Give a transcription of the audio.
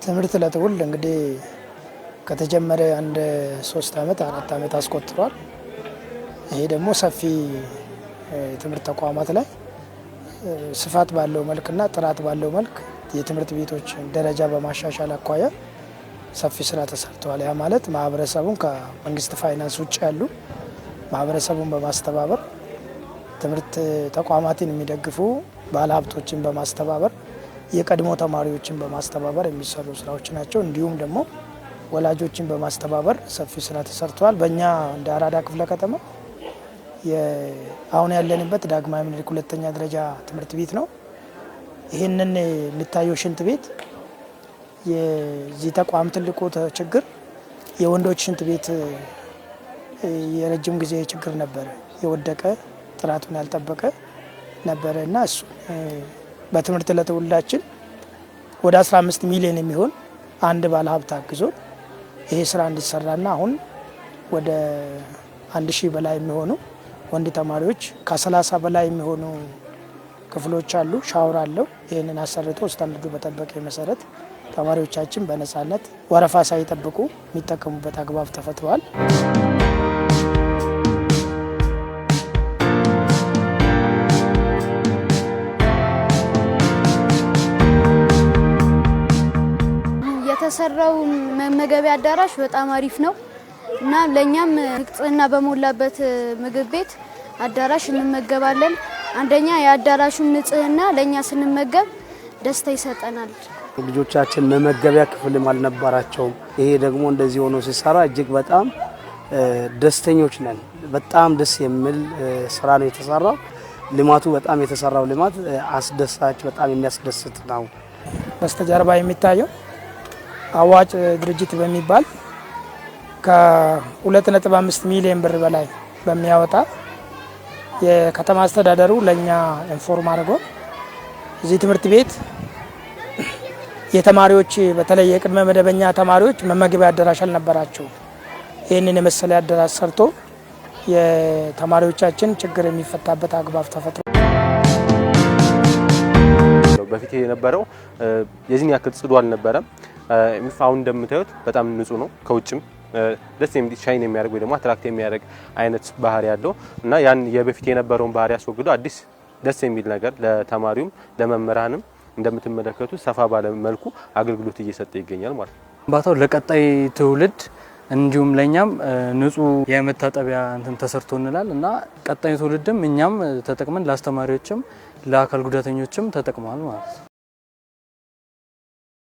ትምህርት ለትውልድ እንግዲህ ከተጀመረ አንድ 3 ዓመት 4 ዓመት አስቆጥሯል። ይሄ ደግሞ ሰፊ ትምህርት ተቋማት ላይ ስፋት ባለው መልክና ጥራት ባለው መልክ የትምህርት ቤቶች ደረጃ በማሻሻል አኳያ ሰፊ ስራ ተሰርቷል። ያ ማለት ማህበረሰቡን ከመንግስት ፋይናንስ ውጭ ያሉ ማህበረሰቡን በማስተባበር ትምህርት ተቋማትን የሚደግፉ ባለሀብቶችን በማስተባበር የቀድሞ ተማሪዎችን በማስተባበር የሚሰሩ ስራዎች ናቸው። እንዲሁም ደግሞ ወላጆችን በማስተባበር ሰፊ ስራ ተሰርቷል። በእኛ እንደ አራዳ ክፍለ ከተማ አሁን ያለንበት ዳግማዊ ምኒልክ ሁለተኛ ደረጃ ትምህርት ቤት ነው። ይህንን የሚታየው ሽንት ቤት የዚህ ተቋም ትልቁ ችግር የወንዶች ሽንት ቤት የረጅም ጊዜ ችግር ነበረ። የወደቀ ጥራቱን ያልጠበቀ ነበረ እና እሱ በትምህርት ለትውልዳችን ወደ 15 ሚሊዮን የሚሆን አንድ ባለሀብት አግዞ ይሄ ስራ እንዲሰራና አሁን ወደ 1000 በላይ የሚሆኑ ወንድ ተማሪዎች ከ30 በላይ የሚሆኑ ክፍሎች አሉ። ሻወር አለው። ይህንን አሰርቶ ስታንዳርዱ በጠበቀ መሰረት ተማሪዎቻችን በነፃነት ወረፋ ሳይጠብቁ የሚጠቀሙበት አግባብ ተፈጥሯል። የተሰራው መመገቢያ አዳራሽ በጣም አሪፍ ነው እና ለኛም ንጽህና በሞላበት ምግብ ቤት አዳራሽ እንመገባለን። አንደኛ የአዳራሹን ንጽህና ለኛ ስንመገብ ደስታ ይሰጠናል። ልጆቻችን መመገቢያ ክፍልም አልነበራቸውም። ይሄ ደግሞ እንደዚህ ሆኖ ሲሰራ እጅግ በጣም ደስተኞች ነን። በጣም ደስ የሚል ስራ ነው የተሰራው። ልማቱ በጣም የተሰራው ልማት አስደሳች፣ በጣም የሚያስደስት ነው። በስተጀርባ የሚታየው አዋጭ ድርጅት በሚባል ከ2.5 ሚሊዮን ብር በላይ በሚያወጣ የከተማ አስተዳደሩ ለኛ ኢንፎርም አድርጎ እዚህ ትምህርት ቤት የተማሪዎች በተለይ የቅድመ መደበኛ ተማሪዎች መመገቢያ አዳራሽ አልነበራቸው። ይህንን የመሰለ አዳራሽ ሰርቶ የተማሪዎቻችን ችግር የሚፈታበት አግባብ ተፈጥሮ በፊት የነበረው የዚህን ያክል ጽዱ አልነበረም። አሁን እንደምታዩት በጣም ንጹህ ነው። ከውጭም ደስ የሚል ሻይን የሚያደርግ ወይ ደግሞ አትራክት የሚያደርግ አይነት ባህሪ ያለው እና ያን የበፊት የነበረውን ባህሪ አስወግዶ አዲስ ደስ የሚል ነገር ለተማሪውም ለመምህራንም እንደምትመለከቱ ሰፋ ባለ መልኩ አገልግሎት እየሰጠ ይገኛል ማለት ነው። ግንባታው ለቀጣይ ትውልድ እንዲሁም ለኛም ንጹህ የመታጠቢያ እንትን ተሰርቶ እንላል እና ቀጣይ ትውልድም እኛም ተጠቅመን ለአስተማሪዎችም ለአካል ጉዳተኞችም ተጠቅመዋል ማለት ነው።